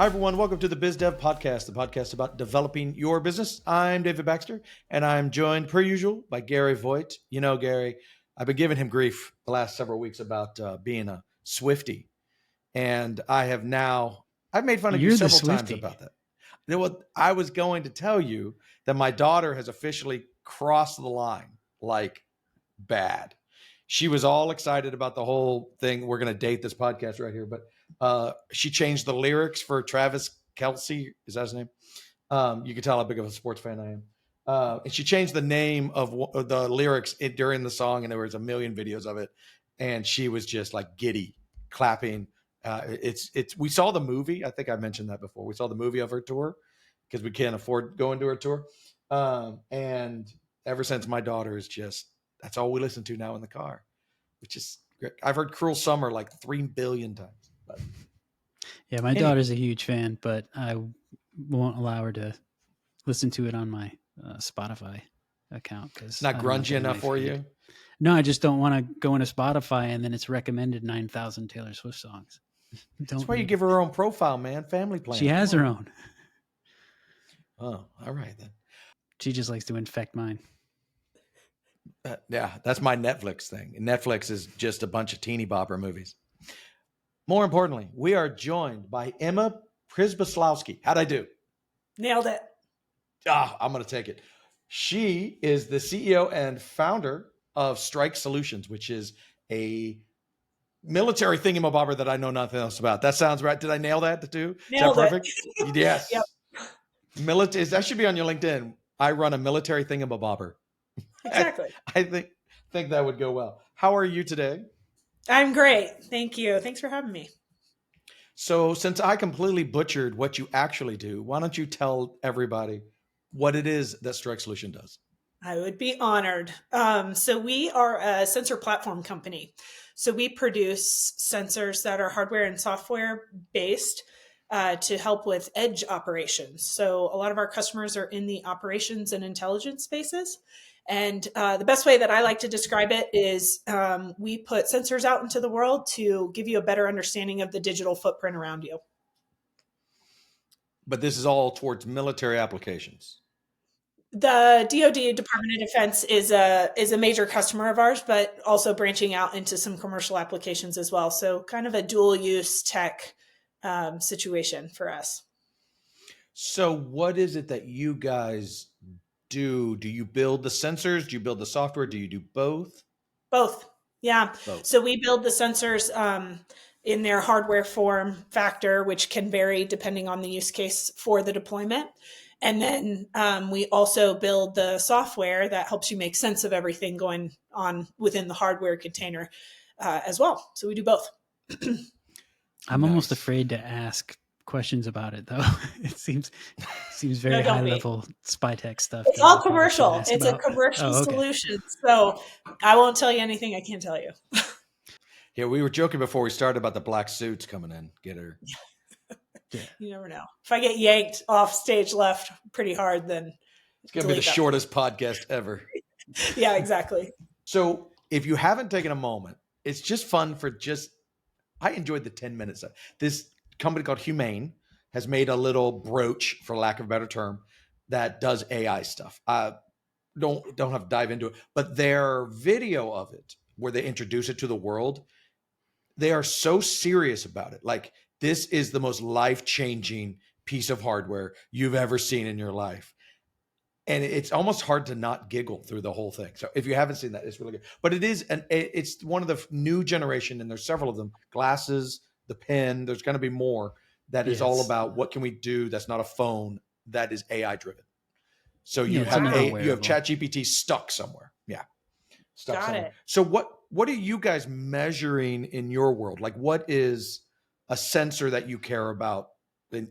Hi, everyone. Welcome to the Biz Dev Podcast, the podcast about developing your business. I'm David Baxter, and I'm joined, per usual, by Gary Voigt. You know, Gary, I've been giving him grief the last several weeks about being a Swiftie, and I've made fun of you You're the several times Swiftie. about that. You know what? I was going to tell you that my daughter has officially crossed the line, like bad. She was all excited about the whole thing. We're going to date this podcast right here, but she changed the lyrics for Travis Kelce. Is that his name? You can tell how big of a sports fan I am. And she changed the name of the lyrics during the song, and there was a million videos of it. And she was just like giddy, clapping. We saw the movie. I think I mentioned that before. We saw the movie of her tour because we can't afford going to her tour. And ever since, my daughter is just, that's all we listen to now in the car, which is great. I've heard Cruel Summer like 3 billion times. But Yeah, my daughter's a huge fan, but I won't allow her to listen to it on my Spotify account because not grungy enough for you. No, I just don't want to go into Spotify and then it's recommended 9,000 Taylor Swift songs. That's why you give her own profile, man. Family plan. She has her own. Oh, all right then. She just likes to infect mine. Yeah, that's my Netflix thing. Netflix is just a bunch of teeny bopper movies. More importantly, we are joined by Emma Przybyslawski. How'd I do? Nailed it. I'm going to take it. She is the CEO and founder of Strike Solutions, which is a military thingamabobber that I know nothing else about. That sounds right. Did I nail that too? Nailed is that perfect? It. Yes. Yep. Military. That should be on your LinkedIn. I run a military thingamabobber. Exactly. I think that would go well. How are you today? I'm great. Thank you. Thanks for having me. So since I completely butchered what you actually do, why don't you tell everybody what it is that Strike Solution does? I would be honored. So we are a sensor platform company. So we produce sensors that are hardware and software based to help with edge operations. So a lot of our customers are in the operations and intelligence spaces. And the best way that I like to describe it is we put sensors out into the world to give you a better understanding of the digital footprint around you. But this is all towards military applications. The DoD, Department of Defense, is a major customer of ours, but also branching out into some commercial applications as well. So kind of a dual use tech situation for us. So what is it that you guys do? Do you build the sensors? Do you build the software? Do you do both? Both. Yeah. Both. So we build the sensors in their hardware form factor, which can vary depending on the use case for the deployment. And then we also build the software that helps you make sense of everything going on within the hardware container as well. So we do both. I'm almost afraid to ask questions about it, though. It seems very high level spy tech stuff. It's all commercial. It's a commercial solution. So I won't tell you anything I can't tell you. Yeah, we were joking before we started about the black suits coming in. Get her. Yeah. You never know. If I get yanked off stage left pretty hard, then it's going to be the shortest podcast ever. Yeah, exactly. So if you haven't taken a moment, it's just fun I enjoyed the 10 minutes. This company called Humane has made a little brooch, for lack of a better term, that does AI stuff. Don't have to dive into it, but their video of it, where they introduce it to the world, they are so serious about it. Like, this is the most life-changing piece of hardware you've ever seen in your life. And it's almost hard to not giggle through the whole thing. So if you haven't seen that, it's really good. But it's one of the new generation, and there's several of them. Glasses, the pen, there's going to be more that is all about what can we do that's not a phone, that is AI driven. So you have ChatGPT stuck somewhere. Yeah. Stuck Got somewhere. it. So what are you guys measuring in your world? Like, what is a sensor that you care about I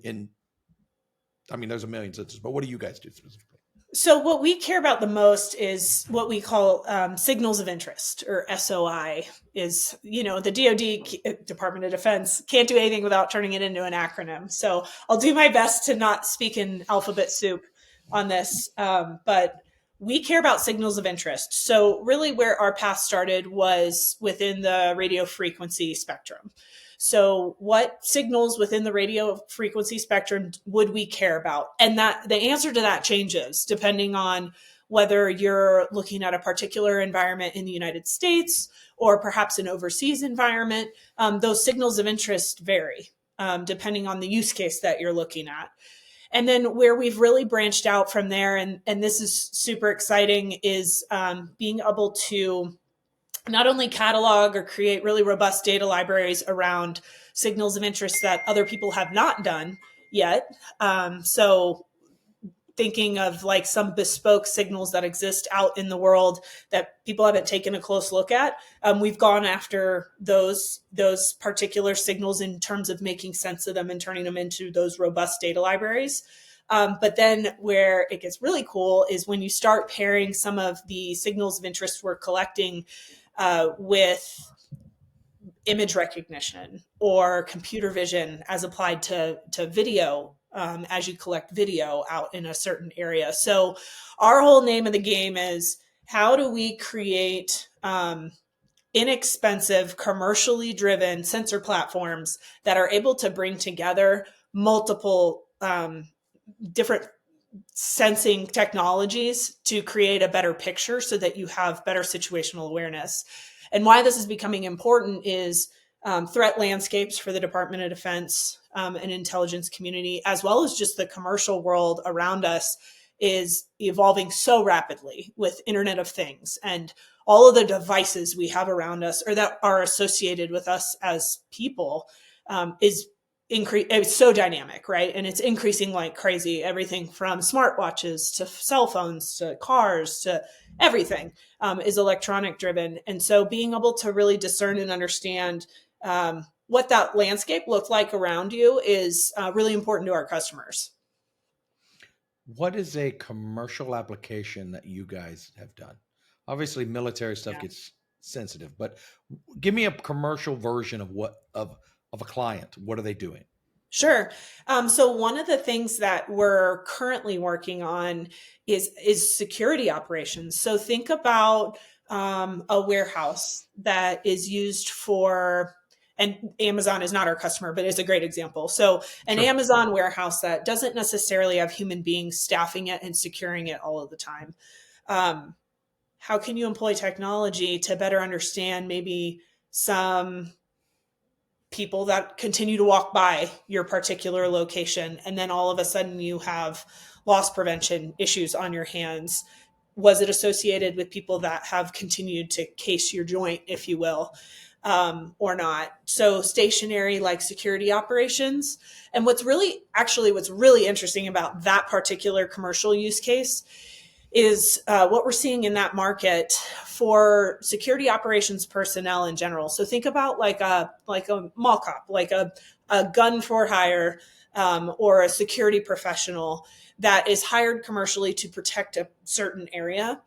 mean, there's a million sensors, but what do you guys do specifically? So what we care about the most is what we call signals of interest, or SOI. Is, the DoD, Department of Defense, can't do anything without turning it into an acronym. So I'll do my best to not speak in alphabet soup on this, but we care about signals of interest. So really where our path started was within the radio frequency spectrum. So what signals within the radio frequency spectrum would we care about? And that the answer to that changes depending on whether you're looking at a particular environment in the United States or perhaps an overseas environment. Those signals of interest vary depending on the use case that you're looking at. And then where we've really branched out from there, and this is super exciting, is being able to not only catalog or create really robust data libraries around signals of interest that other people have not done yet. So thinking of like some bespoke signals that exist out in the world that people haven't taken a close look at. We've gone after those particular signals in terms of making sense of them and turning them into those robust data libraries. But then where it gets really cool is when you start pairing some of the signals of interest we're collecting with image recognition or computer vision as applied to video as you collect video out in a certain area. So our whole name of the game is how do we create inexpensive, commercially driven sensor platforms that are able to bring together multiple different sensing technologies to create a better picture so that you have better situational awareness. And why this is becoming important is threat landscapes for the Department of Defense and intelligence community, as well as just the commercial world around us, is evolving so rapidly with Internet of Things and all of the devices we have around us or that are associated with us as people it's so dynamic, right? And it's increasing like crazy. Everything from smartwatches to cell phones to cars to everything is electronic driven. And so being able to really discern and understand what that landscape looked like around you is really important to our customers. What is a commercial application that you guys have done? Obviously, military stuff gets sensitive, but give me a commercial version of a client. What are they doing? Sure. So one of the things that we're currently working on is security operations. So think about a warehouse that is used for, and Amazon is not our customer, but is a great example. So an Sure. Amazon warehouse that doesn't necessarily have human beings staffing it and securing it all of the time. How can you employ technology to better understand maybe some people that continue to walk by your particular location, and then all of a sudden you have loss prevention issues on your hands? Was it associated with people that have continued to case your joint, if you will, or not? So stationary like security operations. And what's really interesting about that particular commercial use case is what we're seeing in that market for security operations personnel in general. So think about like a mall cop, like a gun for hire or a security professional that is hired commercially to protect a certain area.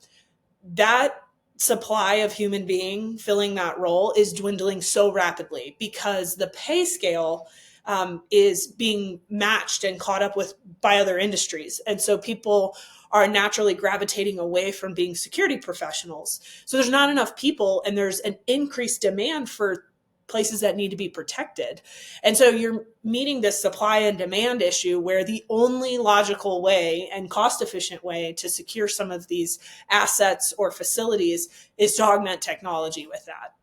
That supply of human being filling that role is dwindling so rapidly because the pay scale is being matched and caught up with by other industries. And so people are naturally gravitating away from being security professionals. So there's not enough people and there's an increased demand for places that need to be protected. And so you're meeting this supply and demand issue where the only logical way and cost efficient way to secure some of these assets or facilities is to augment technology with that.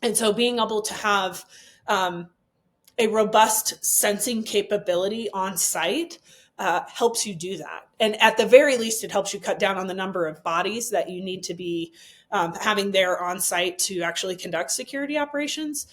And so being able to have a robust sensing capability on site helps you do that. And at the very least, it helps you cut down on the number of bodies that you need to be having there on site to actually conduct security operations.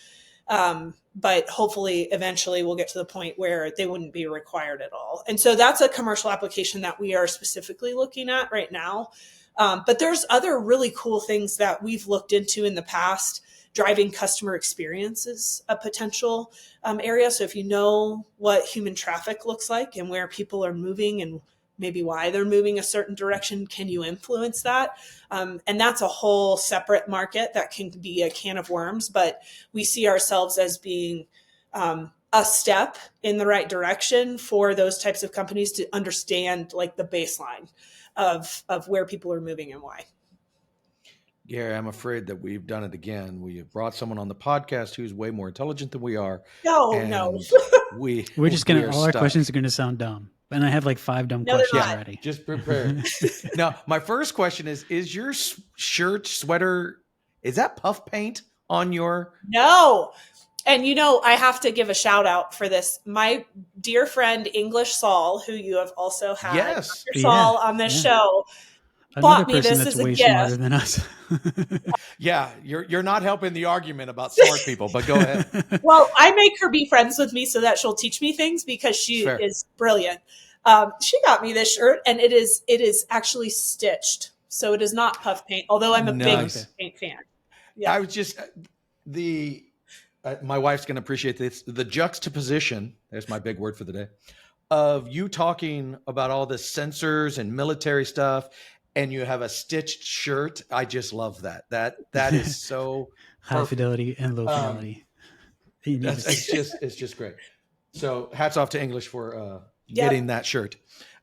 But hopefully, eventually, we'll get to the point where they wouldn't be required at all. And so that's a commercial application that we are specifically looking at right now. But there's other really cool things that we've looked into in the past. Driving customer experience is a potential area. So if you know what human traffic looks like and where people are moving and maybe why they're moving a certain direction, can you influence that? And that's a whole separate market that can be a can of worms, but we see ourselves as being a step in the right direction for those types of companies to understand like the baseline of where people are moving and why. Gary, I'm afraid that we've done it again. We have brought someone on the podcast who's way more intelligent than we are. No, and no. we're just we gonna are all our stuck. questions are gonna sound dumb. And I have like 5 dumb No, they're questions not. already. Just prepare. Now, my first question is your shirt, sweater, is that puff paint on your? No. And I have to give a shout out for this. My dear friend English Saul, who you have also had, Yes. Dr. Saul on this show, Another bought me person this that's as a way gift. smarter than us. Yeah, you're not helping the argument about smart people, but go ahead. Well, I make her be friends with me so that she'll teach me things because she Fair. is brilliant. She got me this shirt, and it is actually stitched, so it is not puff paint. Although I'm a big Nice. puff paint fan. Yeah. I was just my wife's going to appreciate this. The juxtaposition, there's my big word for the day, of you talking about all the sensors and military stuff, and you have a stitched shirt. I just love that. That is so High perfect. fidelity and low fidelity. It's just great. So hats off to English for Yep. getting that shirt.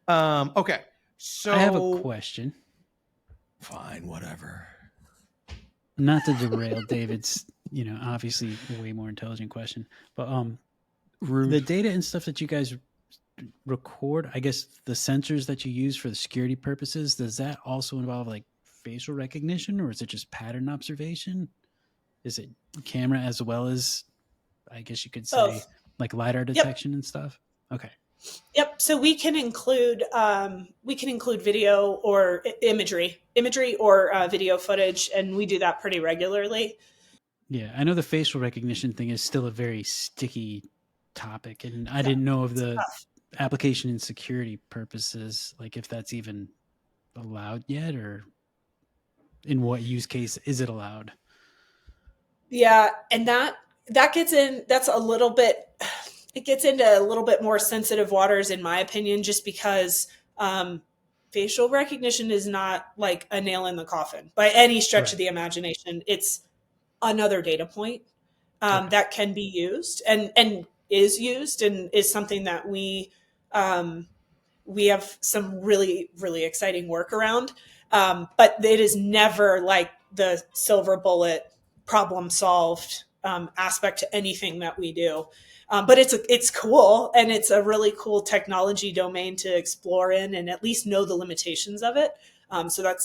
Okay, so I have a question. Fine, whatever. Not to derail David's, obviously way more intelligent question, but Rude. the data and stuff that you guys record, I guess the sensors that you use for the security purposes, does that also involve like facial recognition, or is it just pattern observation? Is it camera as well as, I guess you could say, Both. like LiDAR detection and stuff? Okay. Yep. So we can include video or imagery or video footage, and we do that pretty regularly. Yeah, I know the facial recognition thing is still a very sticky topic, and I didn't know of the tough. application in security purposes, like if that's even allowed yet, or in what use case is it allowed? Yeah, and that gets in. That's a little bit. It gets into a little bit more sensitive waters, in my opinion, just because facial recognition is not like a nail in the coffin by any stretch of the imagination. It's another data point that can be used and is used, and is something that we have some really, really exciting work around. But it is never like the silver bullet problem solved aspect to anything that we do. But it's cool, and it's a really cool technology domain to explore in and at least know the limitations of it. So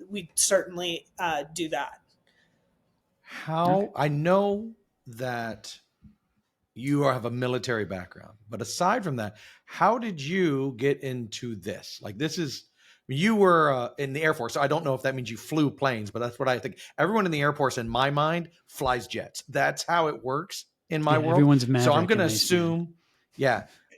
we certainly do that. I know that you have a military background, but aside from that, how did you get into this? Like, you were in the Air Force. So I don't know if that means you flew planes, but that's what I think. Everyone in the Air Force, in my mind, flies jets. That's how it works in my world. Everyone's Maverick. So I'm going to assume,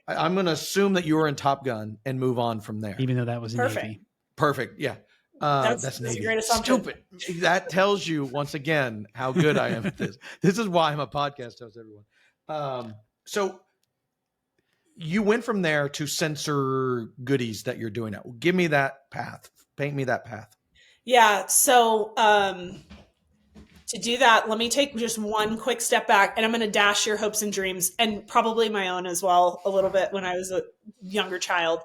I'm going to assume that you were in Top Gun and move on from there. Even though that was Perfect. Navy. Perfect. Yeah. That's Navy. a great assumption. Stupid. That tells you once again how good I am at this. This is why I'm a podcast host, everyone. So you went from there to sensor goodies that you're doing now. Give me that path. Paint me that path. Yeah. So to do that, let me take just one quick step back, and I'm going to dash your hopes and dreams, and probably my own as well, a little bit. When I was a younger child,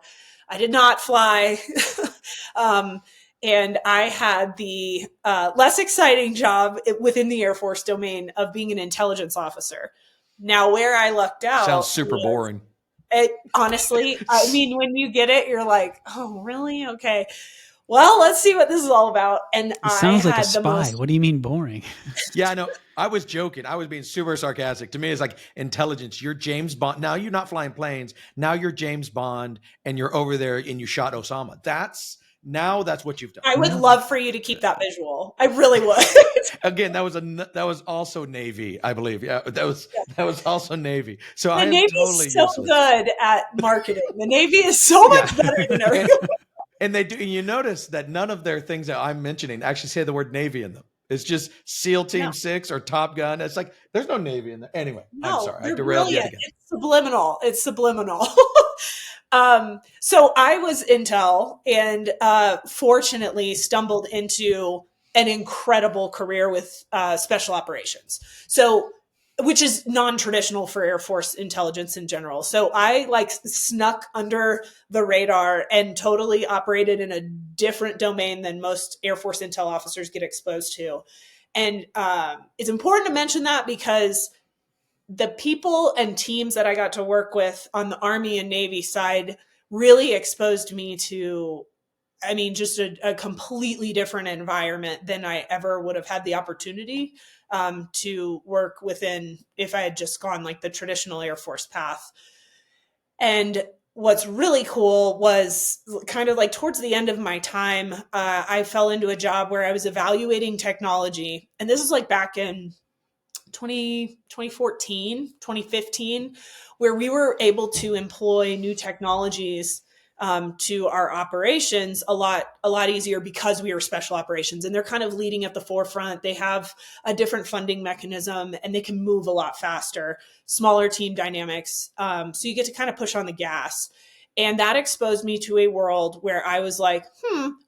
I did not fly. And I had the less exciting job within the Air Force domain of being an intelligence officer. Now, where I lucked out sounds super boring. Honestly, I mean, when you get it, you're like, oh, really? Okay. Well, let's see what this is all about. And It sounds I like had a spy. What do you mean boring? Yeah, I know. I was joking. I was being super sarcastic. To me, it's like intelligence. You're James Bond. Now you're not flying planes. Now you're James Bond, and you're over there and you shot Osama. That's what you've done. I would love for you to keep that visual. I really would. Again, that was also Navy, I believe. Yeah, that was also Navy. So The I am Navy totally is so useless. good at marketing. The Navy is so much better than everyone. And they do. And you notice that none of their things that I'm mentioning actually say the word Navy in them. It's just SEAL Team 6 or Top Gun. It's like there's no Navy in there. Anyway, No, I'm sorry. I they're derailed yet brilliant. again. It's subliminal. So I was intel, and fortunately stumbled into an incredible career with special operations. So which is non-traditional for Air Force intelligence in general. So I like snuck under the radar and totally operated in a different domain than most Air Force intel officers get exposed to. And it's important to mention that because the people and teams that I got to work with on the Army and Navy side really exposed me to, I mean, just a completely different environment than I ever would have had the opportunity to work within if I had just gone like the traditional Air Force path. And what's really cool was kind of like towards the end of my time, I fell into a job where I was evaluating technology. And this is like back in 2014, 2015, where we were able to employ new technologies to our operations a lot easier because we are special operations, and they're kind of leading at the forefront. They have a different funding mechanism and they can move a lot faster, smaller team dynamics. So you get to kind of push on the gas. And that exposed me to a world where I was like,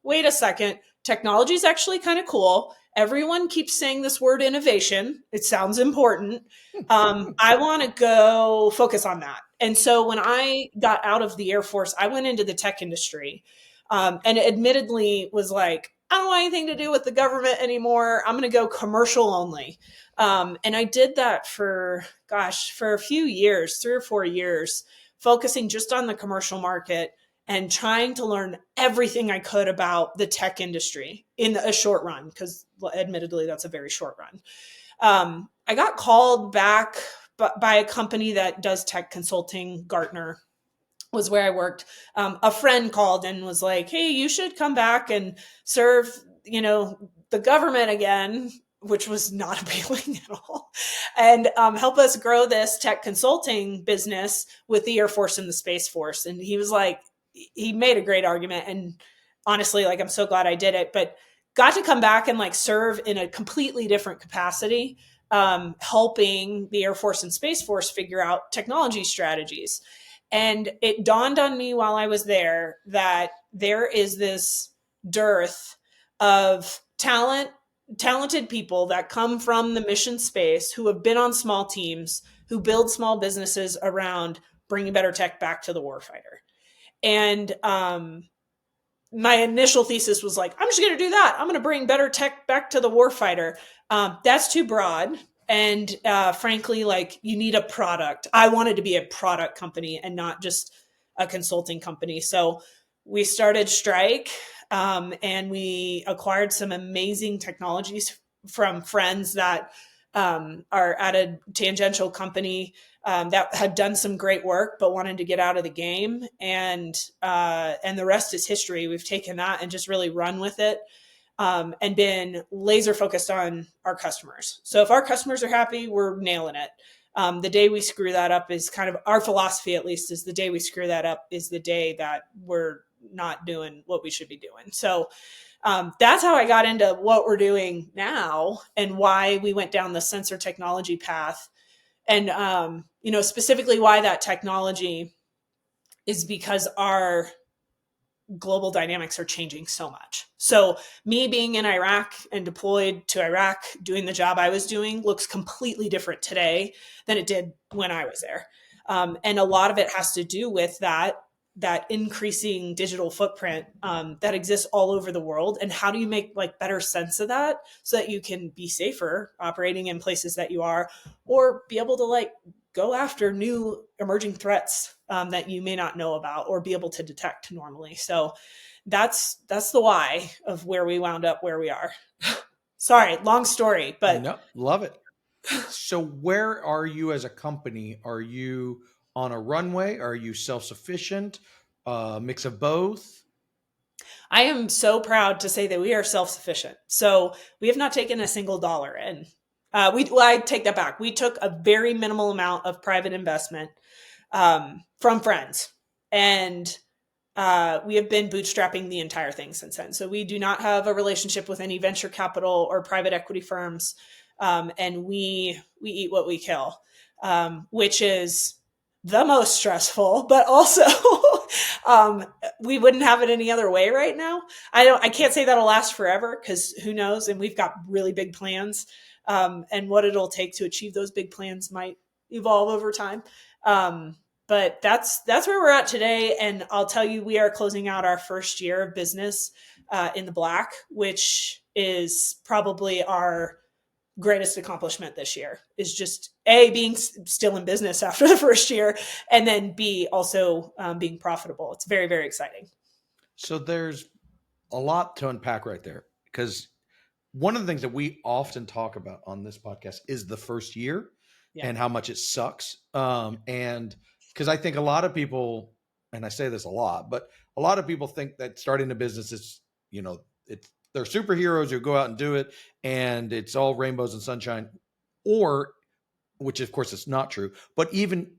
wait a second, technology is actually kind of cool. Everyone keeps saying this word innovation. It sounds important. I want to go focus on that. And so when I got out of the Air Force, I went into the tech industry and admittedly was like, I don't want anything to do with the government anymore. I'm going to go commercial only. And I did that for a few years, 3 or 4 years, focusing just on the commercial market and trying to learn everything I could about the tech industry in a short run, because admittedly, that's a very short run. I got called back by a company that does tech consulting. Gartner was where I worked. A friend called and was like, hey, you should come back and serve, the government again, which was not appealing at all, and help us grow this tech consulting business with the Air Force and the Space Force. And he was like, he made a great argument. And honestly, like, I'm so glad I did it, but got to come back and like serve in a completely different capacity, helping the Air Force and Space Force figure out technology strategies. And it dawned on me while I was there that there is this dearth of talented people that come from the mission space who have been on small teams, who build small businesses around bringing better tech back to the warfighter. And my initial thesis was like, I'm just going to do that. I'm going to bring better tech back to the warfighter. That's too broad. And frankly, like, you need a product. I wanted to be a product company and not just a consulting company. So we started Strike, and we acquired some amazing technologies from friends that are at a tangential company that had done some great work but wanted to get out of the game. And the rest is history. We've taken that and just really run with it. And been laser focused on our customers. So if our customers are happy, we're nailing it. The day we screw that up is kind of our philosophy, at least, is the day we screw that up is the day that we're not doing what we should be doing. So that's how I got into what we're doing now and why we went down the sensor technology path. And, specifically why that technology is because our global dynamics are changing so much. So me being in Iraq and deployed to Iraq, doing the job I was doing, looks completely different today than it did when I was there. And a lot of it has to do with that increasing digital footprint that exists all over the world. And how do you make like better sense of that so that you can be safer operating in places that you are, or be able to like go after new emerging threats that you may not know about or be able to detect normally. So that's the why of where we wound up where we are. Sorry, long story, but no, love it. So where are you as a company? Are you on a runway? Are you self-sufficient? Mix of both? I am so proud to say that we are self-sufficient. So we have not taken a single dollar in. I take that back. We took a very minimal amount of private investment from friends, and we have been bootstrapping the entire thing since then. So we do not have a relationship with any venture capital or private equity firms, and we eat what we kill, which is the most stressful, but also we wouldn't have it any other way right now. I can't say that'll last forever because who knows, and we've got really big plans. and what it'll take to achieve those big plans might evolve over time. But that's where we're at today. And I'll tell you, we are closing out our first year of business in the black, which is probably our greatest accomplishment this year, is just A, being still in business after the first year, and then B, also being profitable. It's very, very exciting. So there's a lot to unpack right there, because one of the things that we often talk about on this podcast is the first year and how much it sucks. And because I think a lot of people, and I say this a lot, but a lot of people think that starting a business is, they're superheroes who go out and do it and it's all rainbows and sunshine, or, which of course is not true, but even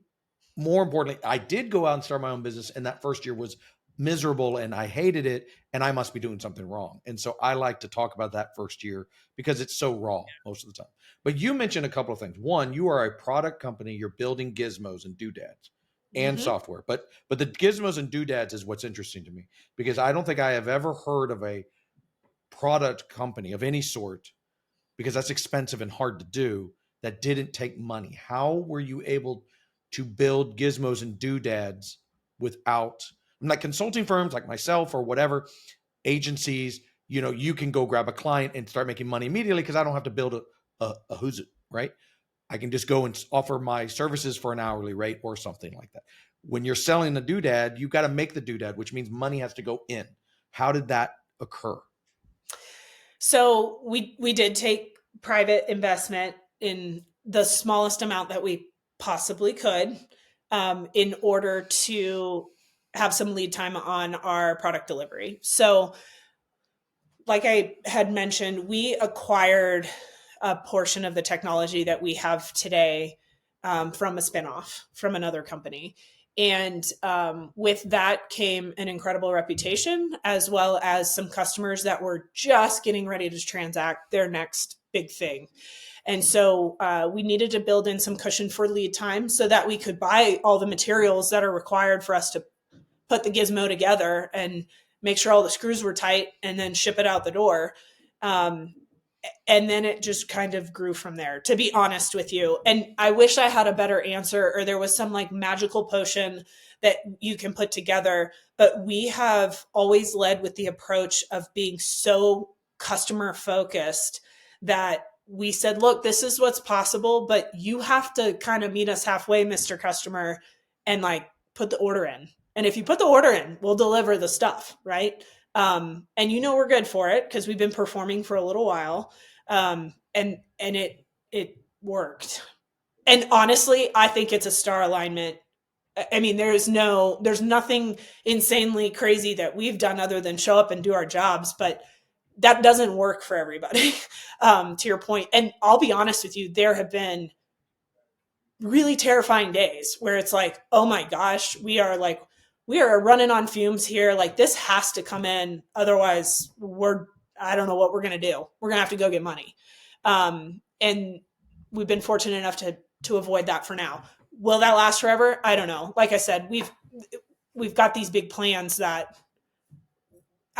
more importantly, I did go out and start my own business, and that first year was miserable and I hated it, and I must be doing something wrong. And so I like to talk about that first year because it's so raw most of the time. But you mentioned a couple of things. One, you are a product company. You're building gizmos and doodads and software. But the gizmos and doodads is what's interesting to me, because I don't think I have ever heard of a product company of any sort, because that's expensive and hard to do, that didn't take money. How were you able to build gizmos and doodads without, like consulting firms like myself or whatever, agencies, you can go grab a client and start making money immediately because I don't have to build a who's it, right? I can just go and offer my services for an hourly rate or something like that. When you're selling a doodad, you've got to make the doodad, which means money has to go in. How did that occur? So we did take private investment in the smallest amount that we possibly could, in order to have some lead time on our product delivery. So like I had mentioned, we acquired a portion of the technology that we have today from a spinoff from another company. And with that came an incredible reputation, as well as some customers that were just getting ready to transact their next big thing. And so we needed to build in some cushion for lead time so that we could buy all the materials that are required for us to put the gizmo together and make sure all the screws were tight and then ship it out the door. And then it just kind of grew from there, to be honest with you. And I wish I had a better answer, or there was some like magical potion that you can put together. But we have always led with the approach of being so customer focused that we said, look, this is what's possible, but you have to kind of meet us halfway, Mr. Customer, and like put the order in. And if you put the order in, we'll deliver the stuff, right? And we're good for it because we've been performing for a little while. And it worked. And honestly, I think it's a star alignment. I mean, there's nothing insanely crazy that we've done other than show up and do our jobs, but that doesn't work for everybody, to your point. And I'll be honest with you, there have been really terrifying days where it's like, oh my gosh, we are running on fumes here. Like, this has to come in. Otherwise I don't know what we're going to do. We're going to have to go get money. And we've been fortunate enough to avoid that for now. Will that last forever? I don't know. Like I said, we've got these big plans that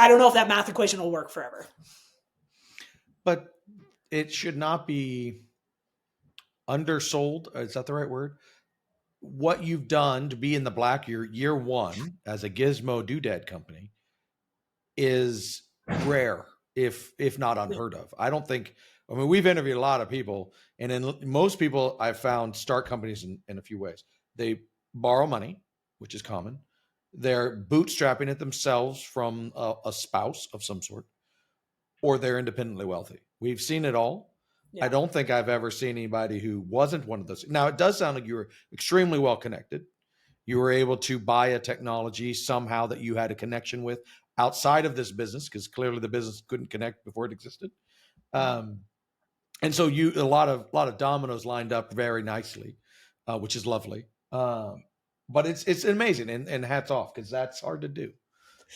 I don't know if that math equation will work forever. But it should not be undersold. Is that the right word? What you've done to be in the black year one as a gizmo doodad company is rare, if not unheard of. We've interviewed a lot of people, and then most people I've found start companies in a few ways. They borrow money, which is common. They're bootstrapping it themselves from a spouse of some sort, or they're independently wealthy. We've seen it all. Yeah. I don't think I've ever seen anybody who wasn't one of those. Now, it does sound like you were extremely well connected. You were able to buy a technology somehow that you had a connection with outside of this business, because clearly the business couldn't connect before it existed. And so a lot of dominoes lined up very nicely, which is lovely. But it's amazing, and hats off, because that's hard to do.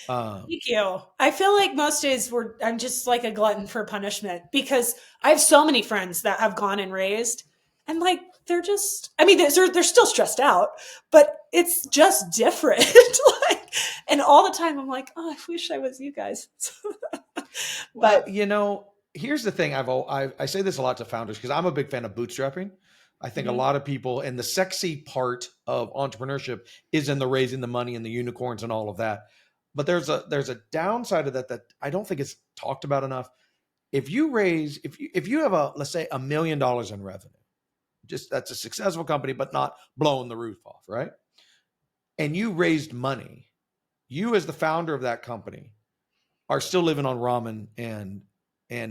Thank you. I feel like most days I'm just like a glutton for punishment, because I have so many friends that have gone and raised, and like they're still stressed out, but it's just different. And all the time I'm like, oh, I wish I was you guys. But here's the thing. I say this a lot to founders because I'm a big fan of bootstrapping. I think a lot of people, and the sexy part of entrepreneurship is in the raising the money and the unicorns and all of that. But there's a downside of that I don't think it's talked about enough. If you have let's say $1 million in revenue, just that's a successful company, but not blowing the roof off, right? And you raised money, you as the founder of that company are still living on ramen and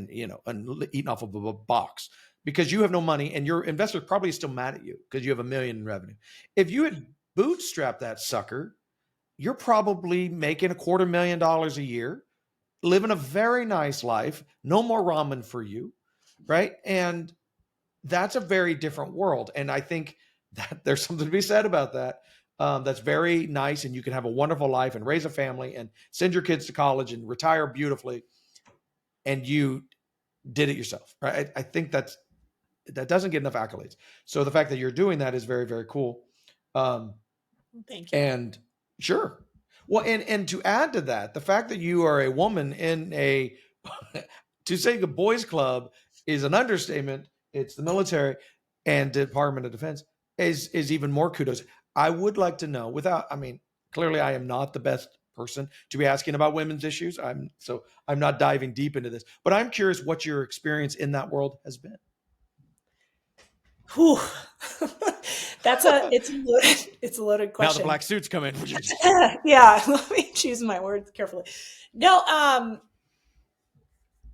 eating off of a box because you have no money, and your investor probably is still mad at you because you have $1 million in revenue. If you had bootstrapped that sucker, you're probably making $250,000 a year, living a very nice life, no more ramen for you, right? And that's a very different world. And I think that there's something to be said about that. That's very nice. And you can have a wonderful life and raise a family and send your kids to college and retire beautifully. And you did it yourself, right? I think that doesn't get enough accolades. So the fact that you're doing that is very, very cool. Thank you. And sure. Well, and to add to that, the fact that you are a woman in to say the boys club is an understatement. It's the military and Department of Defense is even more kudos. I would like to know clearly I am not the best person to be asking about women's issues. I'm not diving deep into this, but I'm curious what your experience in that world has been. Whew. It's a loaded question. Now the black suits come in. Yeah, let me choose my words carefully. No,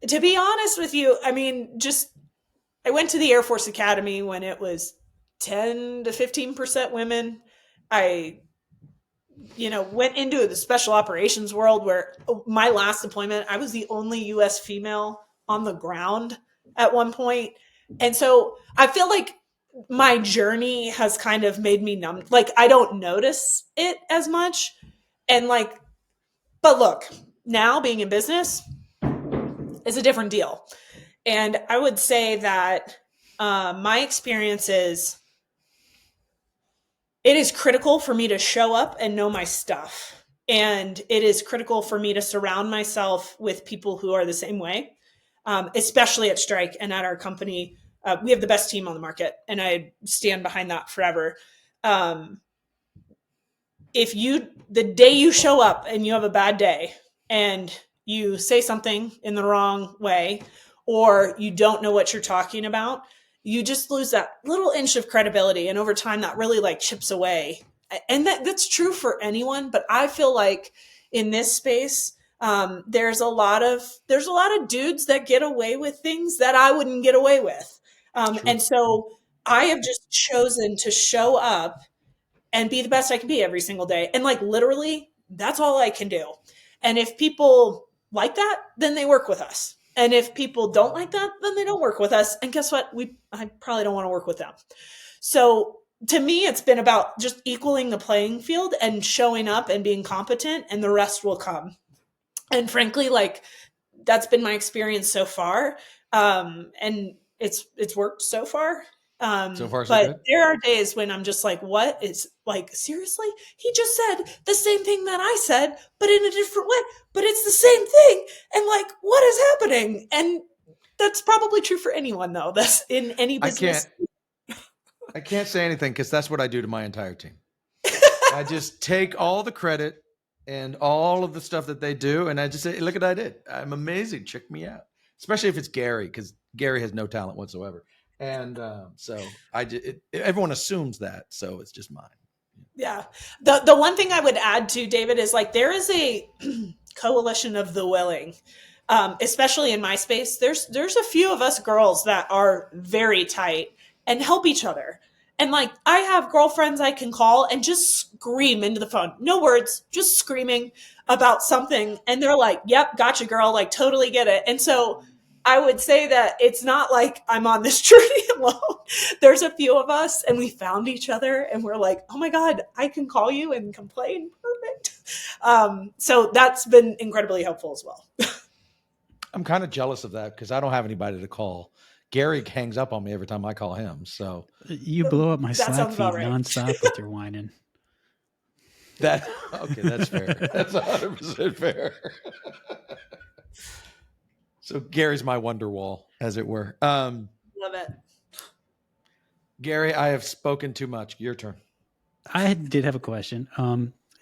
to be honest with you, I went to the Air Force Academy when it was 10 to 15% women. I went into the special operations world where my last deployment, I was the only U.S. female on the ground at one point. And so I feel like my journey has kind of made me numb. Like, I don't notice it as much. And but look, now being in business is a different deal. And I would say that my experience is, it is critical for me to show up and know my stuff. And it is critical for me to surround myself with people who are the same way, especially at Strike and at our company. We have the best team on the market, and I stand behind that forever. The day you show up and you have a bad day and you say something in the wrong way, or you don't know what you're talking about, you just lose that little inch of credibility. And over time, that really chips away. And that's true for anyone. But I feel like in this space, there's a lot of dudes that get away with things that I wouldn't get away with. And so I have just chosen to show up and be the best I can be every single day. And literally, that's all I can do. And if people like that, then they work with us. And if people don't like that, then they don't work with us. And guess what? I probably don't want to work with them. So to me, it's been about just equaling the playing field and showing up and being competent, and the rest will come. And frankly, that's been my experience so far. And it's worked so far. So far, so but good. There are days when I'm just what is seriously? He just said the same thing that I said, but in a different way, but it's the same thing. And what is happening? And that's probably true for anyone though. That's in any business. I can't say anything because that's what I do to my entire team. I just take all the credit and all of the stuff that they do. And I just say, look at what I did. I'm amazing. Check me out. Especially if it's Gary, because Gary has no talent whatsoever. And so everyone assumes that. So it's just mine. Yeah. The one thing I would add to David is there is a coalition of the willing, especially in my space. There's a few of us girls that are very tight and help each other. And I have girlfriends I can call and just scream into the phone. No words, just screaming about something. And they're yep, gotcha, girl. Totally get it. And so I would say that it's not I'm on this journey alone. There's a few of us and we found each other and we're oh my God, I can call you and complain. Perfect. So that's been incredibly helpful as well. I'm kind of jealous of that because I don't have anybody to call. Gary hangs up on me every time I call him. So you blow up my Slack feed right. nonstop with your whining. Okay, that's fair. That's 100% fair. So Gary's my wonder wall, as it were. Love it. Gary, I have spoken too much. Your turn. I did have a question.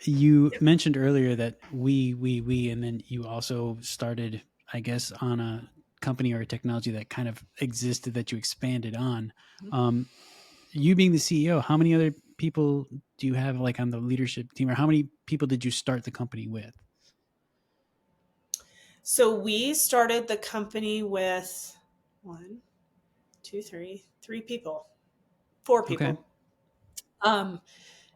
You mentioned earlier that we, and then you also started, I guess, on a company or a technology that kind of existed that you expanded on. You being the CEO, how many other people do you have like on the leadership team, or how many people did you start the company with? So we started the company with 3 people, 4 people. Okay.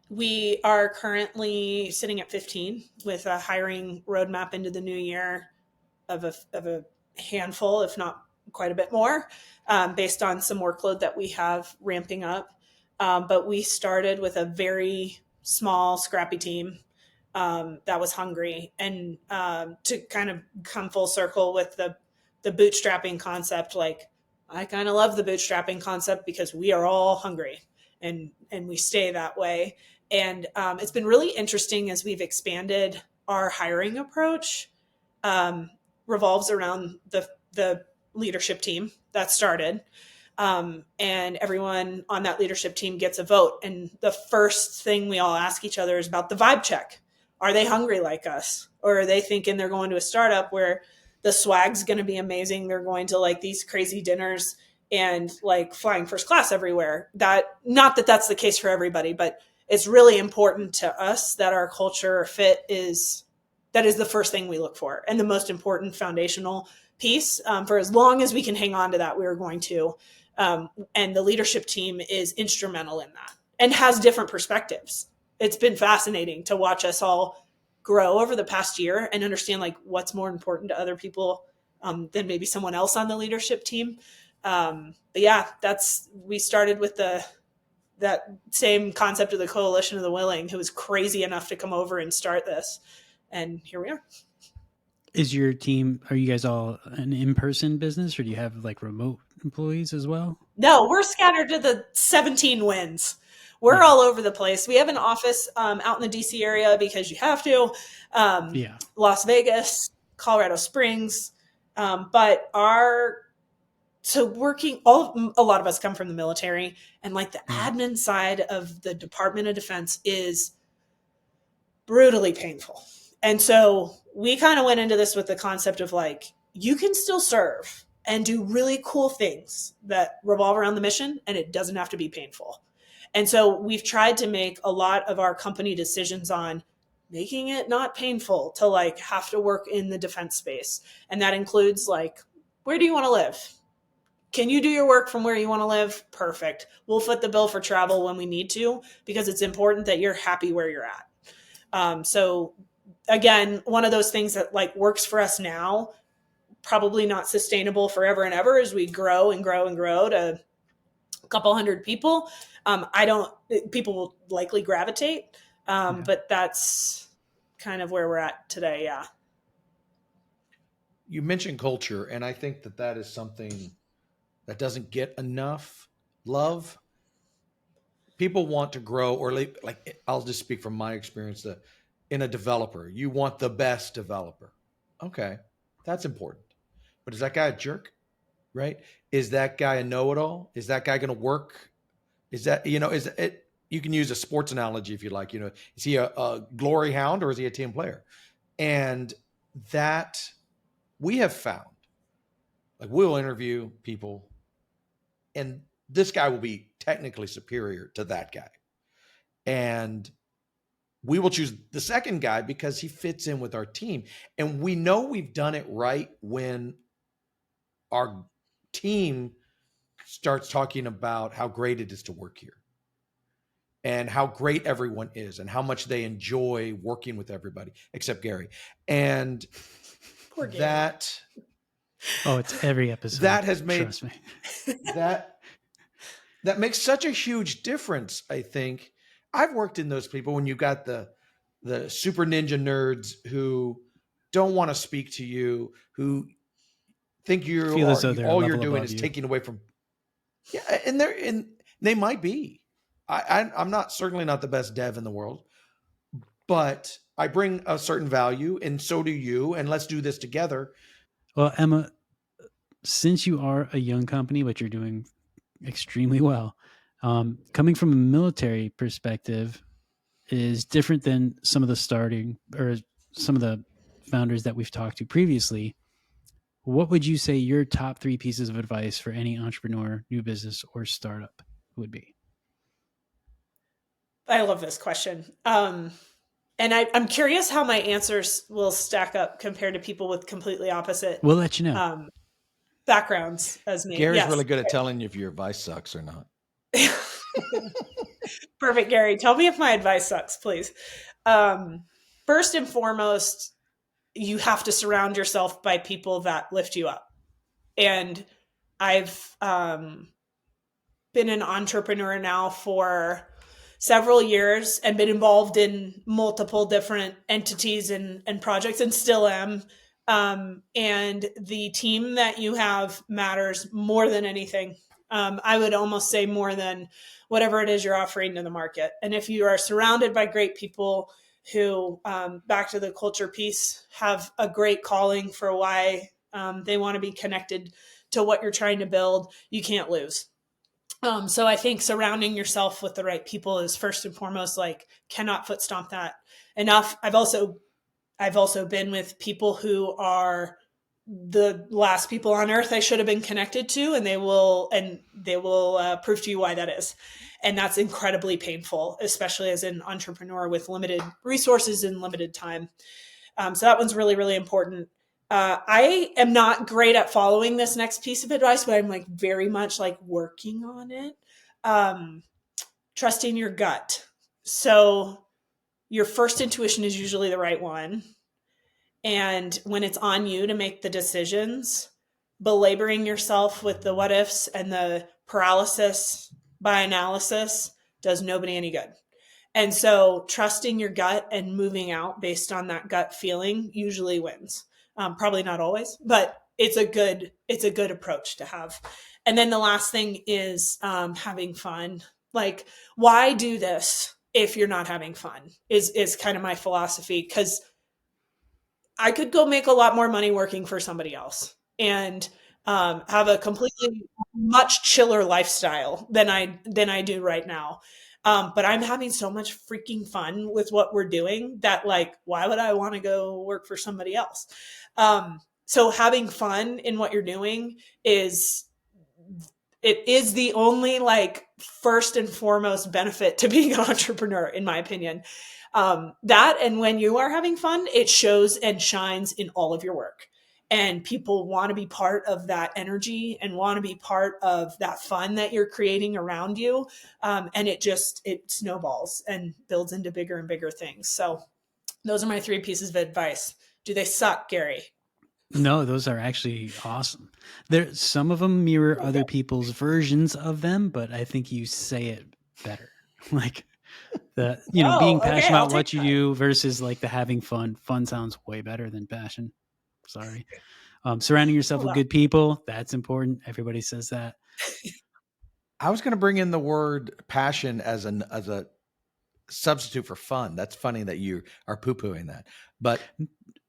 We are currently sitting at 15 with a hiring roadmap into the new year of a handful, if not quite a bit more, based on some workload that we have ramping up. But we started with a very small, scrappy team that was hungry. And to kind of come full circle with the bootstrapping concept, like I kind of love the bootstrapping concept because we are all hungry and we stay that way. And it's been really interesting as we've expanded our hiring approach. Revolves around the leadership team that started. And everyone on that leadership team gets a vote. And the first thing we all ask each other is about the vibe check. Are they hungry like us? Or are they thinking they're going to a startup where the swag's going to be amazing? They're going to like these crazy dinners and like flying first class everywhere. Not that that's the case for everybody, but it's really important to us that our culture fit is the first thing we look for, and the most important foundational piece. For as long as we can hang on to that, we are going to. And the leadership team is instrumental in that and has different perspectives. It's been fascinating to watch us all grow over the past year and understand like what's more important to other people than maybe someone else on the leadership team. But yeah, we started with that same concept of the coalition of the willing, who was crazy enough to come over and start this. And here we are. Is your team, are you guys all an in-person business, or do you have like remote employees as well? No, we're scattered to the 17 winds. We're all over the place. We have an office out in the DC area because you have to. Las Vegas, Colorado Springs. But a lot of us come from the military, and like the admin side of the Department of Defense is brutally painful. And so we kind of went into this with the concept of like, you can still serve and do really cool things that revolve around the mission, and it doesn't have to be painful. And so we've tried to make a lot of our company decisions on making it not painful to like have to work in the defense space. And that includes like, where do you want to live? Can you do your work from where you want to live? Perfect. We'll foot the bill for travel when we need to, because it's important that you're happy where you're at. So again, one of those things that like works for us now, probably not sustainable forever and ever as we grow and grow and grow to a couple hundred people. People will likely gravitate, but that's kind of where we're at today. Yeah. You mentioned culture, and I think that is something that doesn't get enough love. People want to grow, or like I'll just speak from my experience. In a developer, you want the best developer. Okay, that's important. But is that guy a jerk? Right? Is that guy a know-it-all? Is that guy going to work? Is that, is it, you can use a sports analogy if you like, is he a glory hound or is he a team player? And that we have found, like we'll interview people and this guy will be technically superior to that guy. And we will choose the second guy because he fits in with our team. And we know we've done it right when our team starts talking about how great it is to work here and how great everyone is and how much they enjoy working with everybody except Gary. And poor Gary. It's every episode. That has made, trust me. that makes such a huge difference. I think I've worked in those people when you got the super ninja nerds who don't want to speak to you, who think all you're doing is taking away from. Yeah, and they might be. I'm certainly not the best dev in the world, but I bring a certain value, and so do you. And let's do this together. Well, Emma, since you are a young company, but you're doing extremely well, coming from a military perspective is different than some of the founders that we've talked to previously. What would you say your top 3 pieces of advice for any entrepreneur, new business, or startup would be? I love this question. And I'm curious how my answers will stack up compared to people with completely opposite We'll let you know. Backgrounds as me. Gary's Yes. really good at telling you if your advice sucks or not. Perfect, Gary. Tell me if my advice sucks, please. First and foremost, you have to surround yourself by people that lift you up. And I've been an entrepreneur now for several years and been involved in multiple different entities and projects, and still am. And the team that you have matters more than anything. I would almost say more than whatever it is you're offering to the market. And if you are surrounded by great people who, back to the culture piece, have a great calling for why they want to be connected to what you're trying to build, you can't lose. So I think surrounding yourself with the right people is first and foremost. Like, cannot foot stomp that enough. I've also been with people who are the last people on earth I should have been connected to, and they will prove to you why that is. And that's incredibly painful, especially as an entrepreneur with limited resources and limited time. So that one's really, really important. I am not great at following this next piece of advice, but I'm like very much like working on it. Trusting your gut. So your first intuition is usually the right one. And when it's on you to make the decisions, belaboring yourself with the what ifs and the paralysis by analysis does nobody any good. And so trusting your gut and moving out based on that gut feeling usually wins. Probably not always, but it's a good approach to have. And then the last thing is having fun. Like, why do this if you're not having fun is kind of my philosophy, because I could go make a lot more money working for somebody else and have a completely much chiller lifestyle than I do right now. But I'm having so much freaking fun with what we're doing that, like, why would I want to go work for somebody else? So having fun in what you're doing is the only, like, first and foremost benefit to being an entrepreneur, in my opinion. That, and when you are having fun, it shows and shines in all of your work. And people want to be part of that energy and want to be part of that fun that you're creating around you. And it snowballs and builds into bigger and bigger things. So those are my 3 pieces of advice. Do they suck, Gary? No, those are actually awesome. Some of them mirror other people's versions of them, but I think you say it better. Like, being passionate about what you do versus like the having fun. Fun sounds way better than passion. Sorry. Surrounding yourself with good people, that's important. Everybody says that. I was going to bring in the word passion as a substitute for fun. That's funny that you are poo-pooing that. But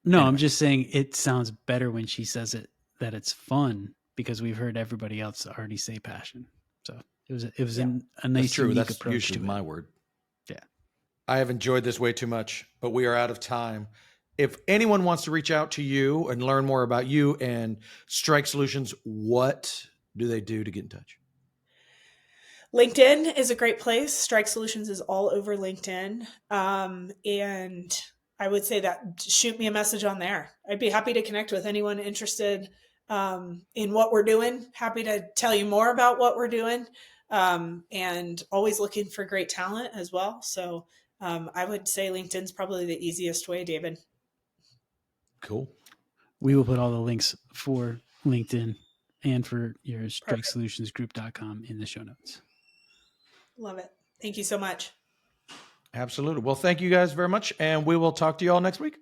no, anyway. I'm just saying it sounds better when she says it, that it's fun, because we've heard everybody else already say passion. So it was a nice, true. Unique That's approach usually to my word. Yeah. I have enjoyed this way too much, but we are out of time. If anyone wants to reach out to you and learn more about you and Strike Solutions, what do they do to get in touch? LinkedIn is a great place. Strike Solutions is all over LinkedIn. And I would say that shoot me a message on there. I'd be happy to connect with anyone interested in what we're doing. Happy to tell you more about what we're doing, and always looking for great talent as well. So I would say LinkedIn's probably the easiest way, David. Cool. We will put all the links for LinkedIn and for your strikesolutionsgroup.com in the show notes. Love it. Thank you so much. Absolutely. Well, thank you guys very much, and we will talk to you all next week.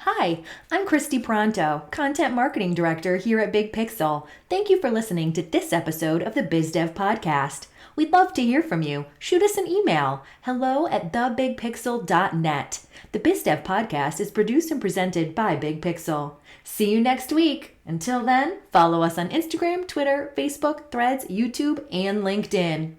Hi, I'm Christy Pronto, Content Marketing Director here at Big Pixel. Thank you for listening to this episode of the BizDev Podcast. We'd love to hear from you. Shoot us an email, hello@thebigpixel.net. The BizDev Podcast is produced and presented by Big Pixel. See you next week. Until then, follow us on Instagram, Twitter, Facebook, Threads, YouTube, and LinkedIn.